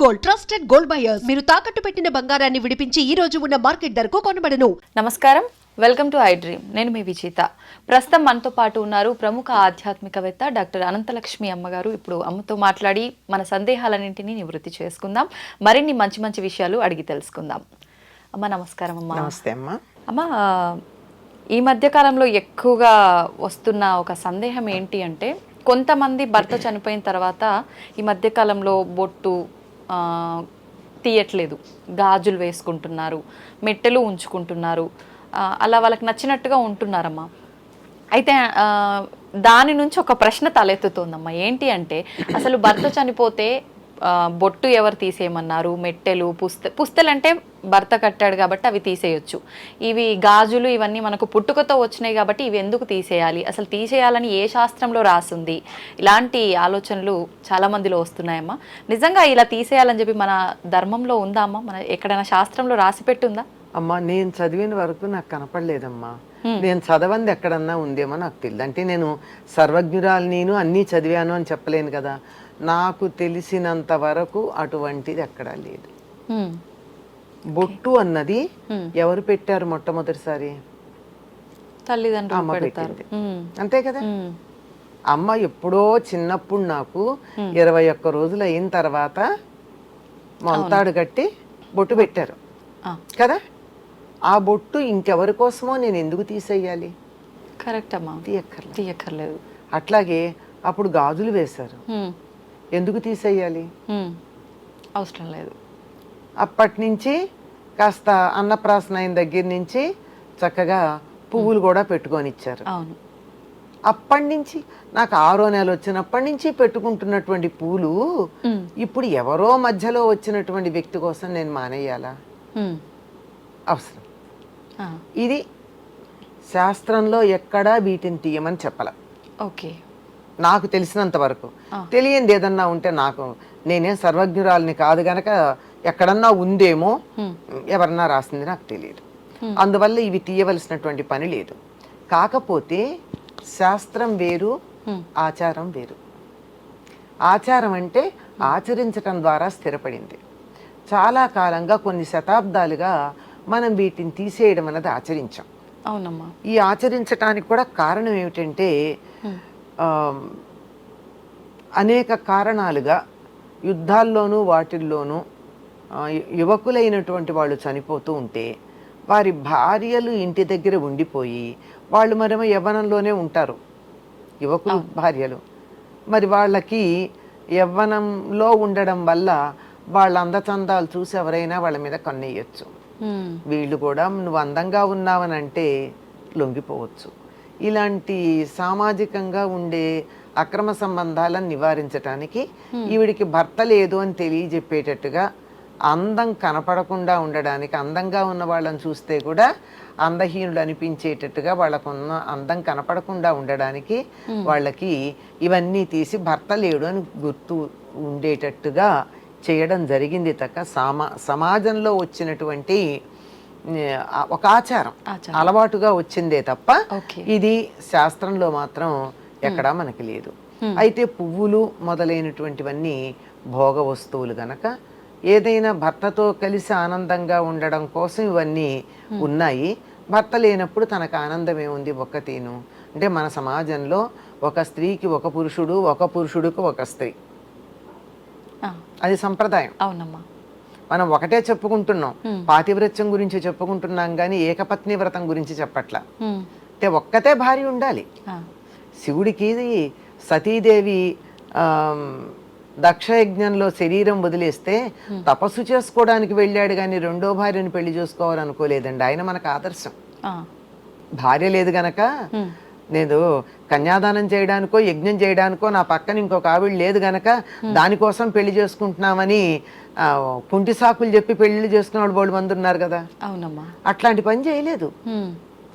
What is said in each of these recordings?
Gold, trusted gold buyers. మీరు తాకట్టు పెట్టిన బంగారాన్ని విడిపించి ఈ రోజు ఉన్న మార్కెట్ ధరకు కొనబడను. నమస్కారం, వెల్కమ్ టు ఐ డ్రీమ్. నేను మీ విజేత. ప్రస్తుతం మనతో పాటు ఉన్నారు ప్రముఖ ఆధ్యాత్మికవేత్త డాక్టర్ అనంతలక్ష్మి అమ్మగారు. ఇప్పుడు అమ్మతో మాట్లాడి మన సందేహాలన్నింటినీ నివృత్తి చేసుకుందాం, మరిన్ని మంచి మంచి విషయాలు అడిగి తెలుసుకుందాం. అమ్మ నమస్కారం. అమ్మ నమస్తే అమ్మ. అమ్మ, ఈ మధ్య కాలంలో ఎక్కువగా వస్తున్న ఒక సందేహం ఏంటి అంటే, కొంతమంది భర్త చనిపోయిన తర్వాత ఈ మధ్యకాలంలో బొట్టు తీయట్లేదు, గాజులు వేసుకుంటున్నారు, మెట్టెలు ఉంచుకుంటున్నారు, అలా వాళ్ళకి నచ్చినట్టుగా ఉంటున్నారమ్మా. అయితే దాని నుంచి ఒక ప్రశ్న తలెత్తుతోందమ్మా. ఏంటి అంటే, అసలు భర్త చనిపోతే బొట్టు ఎవరు తీసేయమన్నారు? మెట్టెలు, పుస్తలు అంటే భర్త కట్టాడు కాబట్టి అవి తీసేయొచ్చు. ఇవి గాజులు ఇవన్నీ మనకు పుట్టుకతో వచ్చినాయి కాబట్టి ఇవి ఎందుకు తీసేయాలి? అసలు తీసేయాలని ఏ శాస్త్రంలో రాసింది? ఇలాంటి ఆలోచనలు చాలా మందిలో వస్తున్నాయమ్మా. నిజంగా ఇలా తీసేయాలని చెప్పి మన ధర్మంలో ఉందా అమ్మా? మన ఎక్కడైనా శాస్త్రంలో రాసి పెట్టుందా? అమ్మా, నేను చదివిన వరకు నాకు కనపడలేదమ్మా. నేను చదవంది ఎక్కడన్నా ఉందేమో నాకు తెలియదు. అంటే నేను సర్వజ్ఞురాలు, నేను అన్నీ చదివాను అని చెప్పలేను కదా. నాకు తెలిసినంత వరకు అటువంటిది ఎక్కడా లేదు. బొట్టు అన్నది ఎవరు పెట్టారు మొట్టమొదటిసారి? తల్లిదండ్రులు. అమ్మ పెట్టింది, అంతే కదా. అమ్మ ఎప్పుడో చిన్నప్పుడు నాకు 21 రోజులు అయిన తర్వాత మొలతాడు కట్టి బొట్టు పెట్టారు కదా. ఆ బొట్టు ఇంకెవరి కోసమో నేను ఎందుకు తీసేయాలి? కరెక్ట్ అమ్మా, తీయక్కర్లేదు. అట్లాగే అప్పుడు గాజులు వేశారు, ఎందుకు తీసేయాలి? అవసరం లేదు. అప్పటి నుంచి కాస్త అన్నప్రాసన అయిన దగ్గర నుంచి చక్కగా పువ్వులు కూడా పెట్టుకొని ఇచ్చారు. అవును. అప్పటి నుంచి నాకు 6వ నెల వచ్చినప్పటి నుంచి పెట్టుకుంటున్నటువంటి పూలు ఇప్పుడు ఎవరో మధ్యలో వచ్చినటువంటి వ్యక్తి కోసం నేను మానేయాలా? అవసరం. ఇది శాస్త్రంలో ఎక్కడా వీటిని తీయమని చెప్పాల. ఓకే, నాకు తెలిసినంత వరకు. తెలియంది ఏదన్నా ఉంటే, నాకు నేనేం సర్వజ్ఞురాలని కాదు గనక ఎక్కడన్నా ఉందేమో, ఎవరన్నా రాసింది నాకు తెలియదు. అందువల్ల ఇవి తీయవలసినటువంటి పని లేదు. కాకపోతే శాస్త్రం వేరు, ఆచారం వేరు. ఆచారం అంటే ఆచరించటం ద్వారా స్థిరపడింది. చాలా కాలంగా, కొన్ని శతాబ్దాలుగా మనం వీటిని తీసేయడం అనేది ఆచరించాం. అవునమ్మా. ఈ ఆచరించటానికి కూడా కారణం ఏమిటంటే, అనేక కారణాలుగా యుద్ధాల్లోనూ వాటిల్లోనూ యువకులైనటువంటి వాళ్ళు చనిపోతూ ఉంటే వారి భార్యలు ఇంటి దగ్గర ఉండిపోయి, వాళ్ళు మరేమో యవ్వనంలోనే ఉంటారు యువకులు భార్యలు. మరి వాళ్ళకి యవ్వనంలో ఉండడం వల్ల వాళ్ళ అందచందాలు చూసి ఎవరైనా వాళ్ళ మీద కన్నెయ్యొచ్చు. వీళ్ళు కూడా నువ్వు అందంగా ఉన్నావనంటే లొంగిపోవచ్చు. ఇలాంటి సామాజికంగా ఉండే అక్రమ సంబంధాలను నివారించడానికి ఈవిడికి భర్త లేదు అని తెలియజెప్పేటట్టుగా, అందం కనపడకుండా ఉండడానికి, అందంగా ఉన్న వాళ్ళని చూస్తే కూడా అందహీనుడు అనిపించేటట్టుగా, వాళ్ళకున్న అందం కనపడకుండా ఉండడానికి వాళ్ళకి ఇవన్నీ తీసి భర్త లేడు అని గుర్తు ఉండేటట్టుగా చేయడం జరిగింది. తక్క సమాజంలో వచ్చినటువంటి ఒక ఆచారం, అలవాటుగా వచ్చిందే తప్ప ఇది శాస్త్రంలో మాత్రం ఎక్కడా మనకి లేదు. అయితే పువ్వులు మొదలైనటువంటివన్నీ భోగ వస్తువులు గనక, ఏదైనా భర్తతో కలిసి ఆనందంగా ఉండడం కోసం ఇవన్నీ ఉన్నాయి. భర్త లేనప్పుడు తనకు ఆనందం ఏముంది? ఒక్కతీను అంటే, మన సమాజంలో ఒక స్త్రీకి ఒక పురుషుడు, ఒక పురుషుడికి ఒక స్త్రీ, అది సంప్రదాయం. అవునమ్మా. మనం ఒకటే చెప్పుకుంటున్నాం, పాతివ్రత్యం గురించి చెప్పుకుంటున్నాం కానీ ఏకపత్ని వ్రతం గురించి చెప్పట్లా. అంటే ఒక్కతే భార్య ఉండాలి. శివుడికి సతీదేవి దక్షయజ్ఞంలో శరీరం వదిలేస్తే తపస్సు చేసుకోవడానికి వెళ్ళాడు కానీ రెండో భార్యను పెళ్లి చేసుకోవాలనుకోలేదండి. ఆయన మనకు ఆదర్శం. భార్య లేదు గనక నేను కన్యాదానం చేయడానికో యజ్ఞం చేయడానికో నా పక్కన ఇంకొక ఆవిడ లేదు గనక దానికోసం పెళ్లి చేసుకుంటున్నామని కుంటి సాకులు చెప్పి పెళ్లి చేసుకున్న వాళ్ళు బోళ్ళు మంది ఉన్నారు కదా. అవునమ్మా. అట్లాంటి పని చేయలేదు,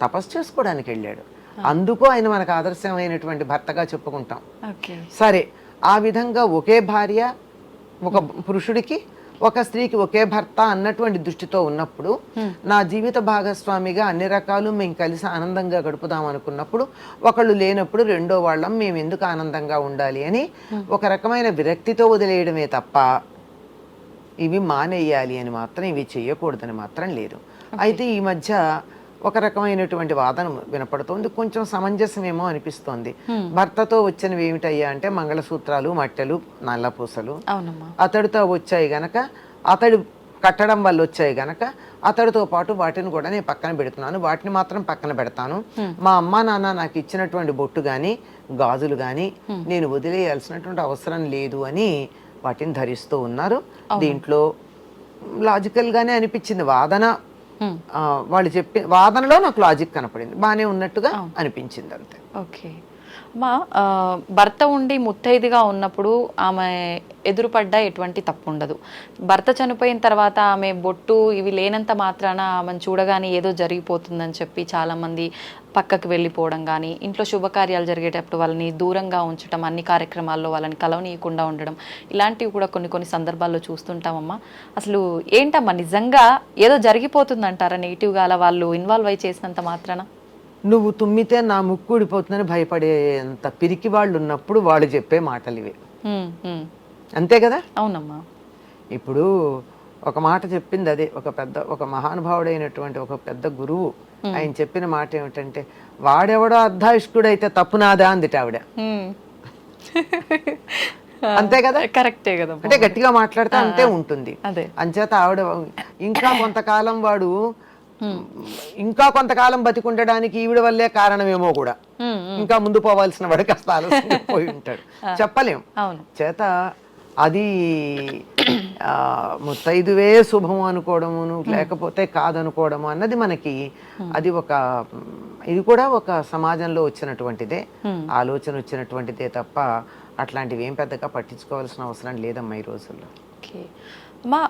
తపస్సు చేసుకోవడానికి వెళ్ళాడు. అందుకు ఆయన మనకు ఆదర్శమైనటువంటి భర్తగా చెప్పుకుంటాం. సరే, ఆ విధంగా ఒకే భార్య ఒక పురుషుడికి, ఒక స్త్రీకి ఒకే భర్త అన్నటువంటి దృష్టితో ఉన్నప్పుడు, నా జీవిత భాగస్వామిగా అన్ని రకాలు మేము కలిసి ఆనందంగా గడుపుదాం అనుకున్నప్పుడు, ఒకళ్ళు లేనప్పుడు రెండో వాళ్ళం మేము ఎందుకు ఆనందంగా ఉండాలి అని ఒక రకమైన విరక్తితో వదిలేయడమే తప్ప ఇవి మానేయాలి అని మాత్రం, ఇవి చేయకూడదని మాత్రం లేదు. అయితే ఈ మధ్య ఒక రకమైనటువంటి వాదన వినపడుతోంది, కొంచెం సమంజసమేమో అనిపిస్తోంది. భర్తతో వచ్చినవి ఏమిటయ్యా అంటే మంగళసూత్రాలు, మట్టెలు, నల్లపూసలు అవునమ్మా. అతడితో వచ్చాయి గనక, అతడు కట్టడం వల్ల వచ్చాయి గనక అతడితో పాటు వాటిని కూడా నేను పక్కన పెడుతున్నాను, వాటిని మాత్రం పక్కన పెడతాను. మా అమ్మ నాన్న నాకు ఇచ్చినటువంటి బొట్టు కానీ గాజులు కానీ నేను వదిలేయాల్సినటువంటి అవసరం లేదు అని వాటిని ధరిస్తూ ఉన్నారు. దీంట్లో లాజికల్ గానే అనిపించింది వాదన. వాళ్ళు చెప్పి వాదనలో నాకు లాజిక్ కనపడింది, బాగానే ఉన్నట్టుగా అనిపించింది అంతే. ఓకే మా భర్త ఉండి ముత్తైదుగా ఉన్నప్పుడు ఆమె ఎదురుపడ్డా ఎటువంటి తప్పు ఉండదు. భర్త చనిపోయిన తర్వాత ఆమె బొట్టు ఇవి లేనంత మాత్రాన ఆమెను చూడగానే ఏదో జరిగిపోతుందని చెప్పి చాలామంది పక్కకు వెళ్ళిపోవడం కానీ, ఇంట్లో శుభకార్యాలు జరిగేటప్పుడు వాళ్ళని దూరంగా ఉంచడం, అన్ని కార్యక్రమాల్లో వాళ్ళని కలవనీయకుండా ఉండడం, ఇలాంటివి కూడా కొన్ని సందర్భాల్లో చూస్తుంటామమ్మా. అసలు ఏంటమ్మా నిజంగా ఏదో జరిగిపోతుందంటారా నెగిటివ్గా అలా వాళ్ళు ఇన్వాల్వ్ అయి చేసినంత మాత్రాన? నువ్వు తుమ్మితే నా ముక్కు ఊడిపోతుందని భయపడేంత పిరికి వాళ్ళు ఉన్నప్పుడు వాళ్ళు చెప్పే మాటలు ఇవే, అంతే కదా? అవునమ్మా. ఇప్పుడు ఒక మాట చెప్పింది అదే, ఒక మహానుభావుడైనటువంటి ఒక పెద్ద గురువు ఆయన చెప్పిన మాట ఏమిటంటే, వాడెవడో అర్ధాయుష్కుడైతే తప్పు నాదా అందిట ఆవిడ. అంతే కదా? కరెక్టే కదా. అంటే గట్టిగా మాట్లాడితే అంతే ఉంటుంది. అంచేత ఆవిడ ఇంకా కొంతకాలం వాడు ఇంకా కొంతకాలం బతికుండడానికి ఈవిడ వల్లే కారణమేమో కూడా, ఇంకా ముందు పోవాల్సిన వాడు కాస్త ఆలస్యంగా పోయి ఉంటాడు, చెప్పలేం. చేత అది ముత్తైదువే శుభము అనుకోవడమును లేకపోతే కాదనుకోవడము అన్నది మనకి అది ఇది కూడా ఒక సమాజంలో వచ్చినటువంటిదే, ఆలోచన వచ్చినటువంటిదే తప్ప అట్లాంటివి ఏం పెద్దగా పట్టించుకోవాల్సిన అవసరం లేదమ్మా ఈ రోజుల్లో. మా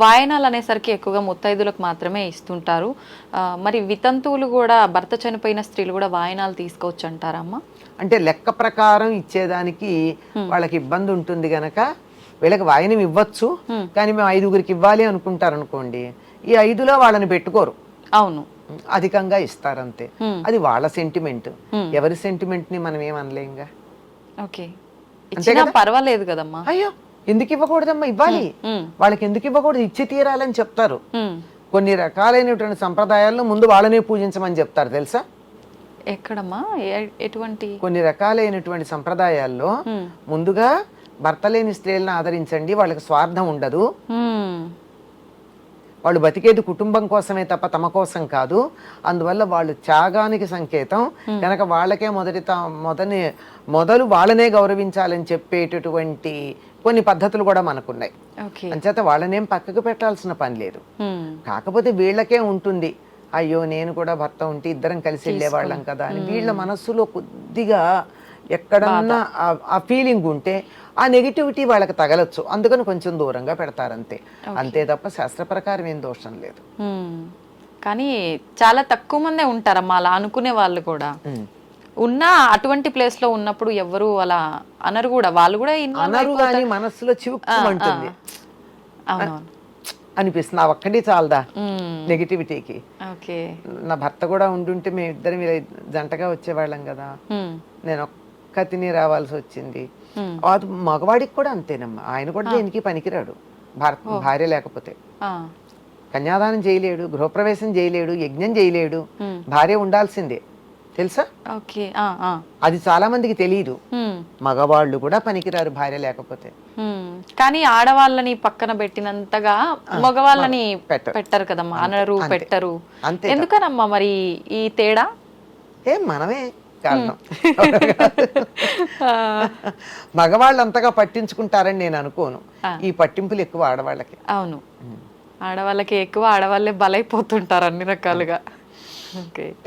వాయనాలు అనేసరికి ఎక్కువగా ముత్తైదులకు మాత్రమే ఇస్తుంటారు. మరి వితంతువులు కూడా, భర్త చనిపోయిన స్త్రీలు కూడా వాయనాలు తీసుకోవచ్చు అంటారమ్మా? అంటే లెక్క ప్రకారం ఇచ్చేదానికి వాళ్ళకి ఇబ్బంది ఉంటుంది గనక వీళ్ళకి వాయనం ఇవ్వచ్చు, కానీ మేము 5గురికి ఇవ్వాలి అనుకుంటారు అనుకోండి, ఈ 5లో వాళ్ళని పెట్టుకోరు. అవును, అధికంగా ఇస్తారంతే. అది వాళ్ళ సెంటిమెంట్, ఎవరి సెంటిమెంట్ ని మనం ఏమనలేంగా. ఓకే, పర్వాలేదు కదమ్మా. అయ్యో ఎందుకు ఇవ్వకూడదమ్మా, ఇవ్వాలి. వాళ్ళకి ఎందుకు ఇవ్వకూడదు, ఇచ్చి తీరాలని చెప్తారు. కొన్ని రకాలైనటువంటి సంప్రదాయాల్లో ముందు వాళ్ళనే పూజించమని చెప్తారు తెలుసా? ఎక్కడమ్మా, ఎటువంటి? కొన్ని రకాలైనటువంటి సంప్రదాయాల్లో ముందుగా భర్త లేని స్త్రీలను ఆదరించండి, వాళ్ళకి స్వార్థం ఉండదు, వాళ్ళు బతికేది కుటుంబం కోసమే తప్ప తమ కోసం కాదు, అందువల్ల వాళ్ళు త్యాగానికి సంకేతం కనుక వాళ్ళకే మొదలు వాళ్ళనే గౌరవించాలని చెప్పేటటువంటి కొన్ని పద్ధతులు కూడా మనకున్నాయి. అంచేత వాళ్ళనేం పక్కకు పెట్టాల్సిన పని లేదు. కాకపోతే వీళ్ళకే ఉంటుంది, అయ్యో నేను కూడా భర్త ఉంటే ఇద్దరం కలిసి వెళ్ళేవాళ్ళం కదా అని వీళ్ళ మనస్సులో కొద్దిగా ఎక్కడన్నా ఆ ఫీలింగ్ ఉంటే ఆ నెగిటివిటీ వాళ్ళకి తగలొచ్చు, అందుకని కొంచెం దూరంగా పెడతారంతే, అంతే తప్ప శాస్త్ర ప్రకారం ఏం దోషం లేదు. కానీ చాలా తక్కువ మందే ఉంటారమ్మా అలా అనుకునే వాళ్ళు కూడా. ఉన్నా అటువంటి ప్లేస్ లో ఉన్నప్పుడు ఎవరు అలా అనరు కూడా, వాళ్ళు కూడా అనరు, కానీ మనస్సులో చివుక్కుమంటుంది అనిపిస్తుంది. ఆ ఒక్కటి చాలదా నెగిటివిటీకి. నా భర్త కూడా ఉండుంటే మేము ఇద్దరం జంటగా వచ్చేవాళ్ళం కదా, నేను ఒక్కతిని రావాల్సి వచ్చింది. మగవాడికి కూడా అంతేనమ్మా, ఆయన కూడా దేనికి పనికిరాడు భార్య లేకపోతే. కన్యాదానం చేయలేడు, గృహప్రవేశం చేయలేడు, యజ్ఞం చేయలేడు, భార్య ఉండాల్సిందే తెలుసా? అది చాలా మందికి తెలియదు. మగవాళ్ళు కూడా పనికిరారు భార్య లేకపోతే. కానీ ఆడవాళ్ళని పక్కన పెట్టినంతగా మగవాళ్ళని పెట్టరు కదమ్మా, అనరు, పెట్టరు. ఎందుకనమ్మా మరి ఈ తేడా? మనమే కారణం. మగవాళ్ళు అంతగా పట్టించుకుంటారని నేను అనుకోను, ఈ పట్టింపులు ఎక్కువ ఆడవాళ్ళకి. అవును, ఆడవాళ్ళకి ఎక్కువ, ఆడవాళ్ళే బలైపోతుంటారు అన్ని రకాలుగా.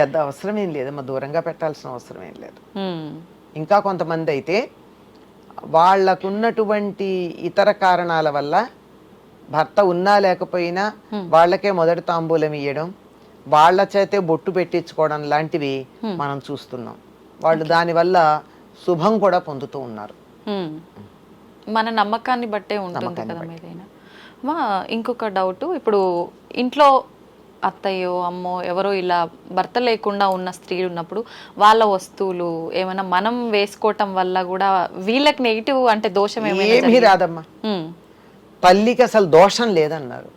పెద్ద అవసరం ఏం లేదమ్మా, దూరంగా పెట్టాల్సిన అవసరం ఏం లేదు. ఇంకా కొంతమంది అయితే వాళ్ళకున్నటువంటి ఇతర కారణాల వల్ల భర్త ఉన్నా లేకపోయినా వాళ్ళకే మొదటి తాంబూలం ఇయ్యడం, వాళ్ళ చేతే బొట్టు పెట్టించుకోవడం లాంటివి మనం చూస్తున్నాం. వాళ్ళు దానివల్ల శుభం కూడా పొందుతూ ఉన్నారు. మన నమ్మకాన్ని బట్టే ఉంటుంది కదా ఏదైనా. ఇంకొక డౌట్, ఇప్పుడు ఇంట్లో అత్తయ్యో అమ్మో ఎవరో ఇలా భర్త లేకుండా ఉన్న స్త్రీలు ఉన్నప్పుడు వాళ్ళ వస్తువులు ఏమైనా మనం వేసుకోవటం వల్ల కూడా వీళ్ళకి నెగిటివ్ అంటే దోషం ఏమీ రాదమ్మా. తల్లికి అసలు దోషం లేదన్నారు.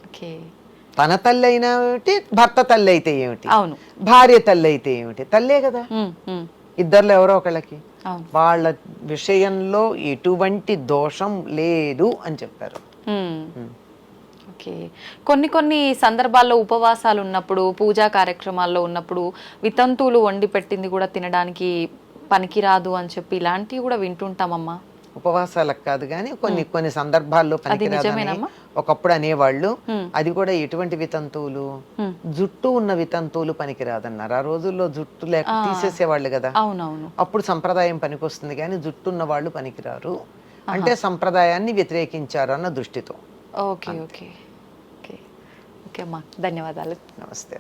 ఓకే. తన తల్లి అయినా ఏమిటి, భర్త తల్లి అయితే ఏమిటి, అవును. భార్య తల్లి అయితే ఏమిటి, తల్లే కదా ఇద్దర్లో ఎవరో ఒకళ్ళకి. అవును. వాళ్ళ విషయంలో ఎటువంటి దోషం లేదు అని చెప్పారు. ఓకే. కొన్ని కొన్ని సందర్భాల్లో ఉపవాసాలు ఉన్నప్పుడు, పూజా కార్యక్రమాల్లో ఉన్నప్పుడు వితంతువులు వండి పెట్టింది కూడా తినడానికి పనికిరాదు అని చెప్పి ఇలాంటివి కూడా వింటుంటామమ్మా. ఉపవాసాలకు కాదు కానీ కొన్ని కొన్ని సందర్భాల్లో పనికిరాదని ఒకప్పుడు అనేవాళ్ళు. అది కూడా ఎటువంటి వితంతువులు, జుట్టు ఉన్న వితంతువులు పనికిరాదన్నారు. ఆ రోజుల్లో జుట్టు లేక తీసేసేవాళ్ళు కదా. అవునవును. అప్పుడు సంప్రదాయం పనికొస్తుంది కానీ జుట్టు ఉన్న వాళ్ళు పనికిరారు అంటే సంప్రదాయాన్ని వ్యతిరేకించారు అన్న దృష్టితో. ఓకే ఓకే ఓకే ఓకే అమ్మా, ధన్యవాదాలు. నమస్తే.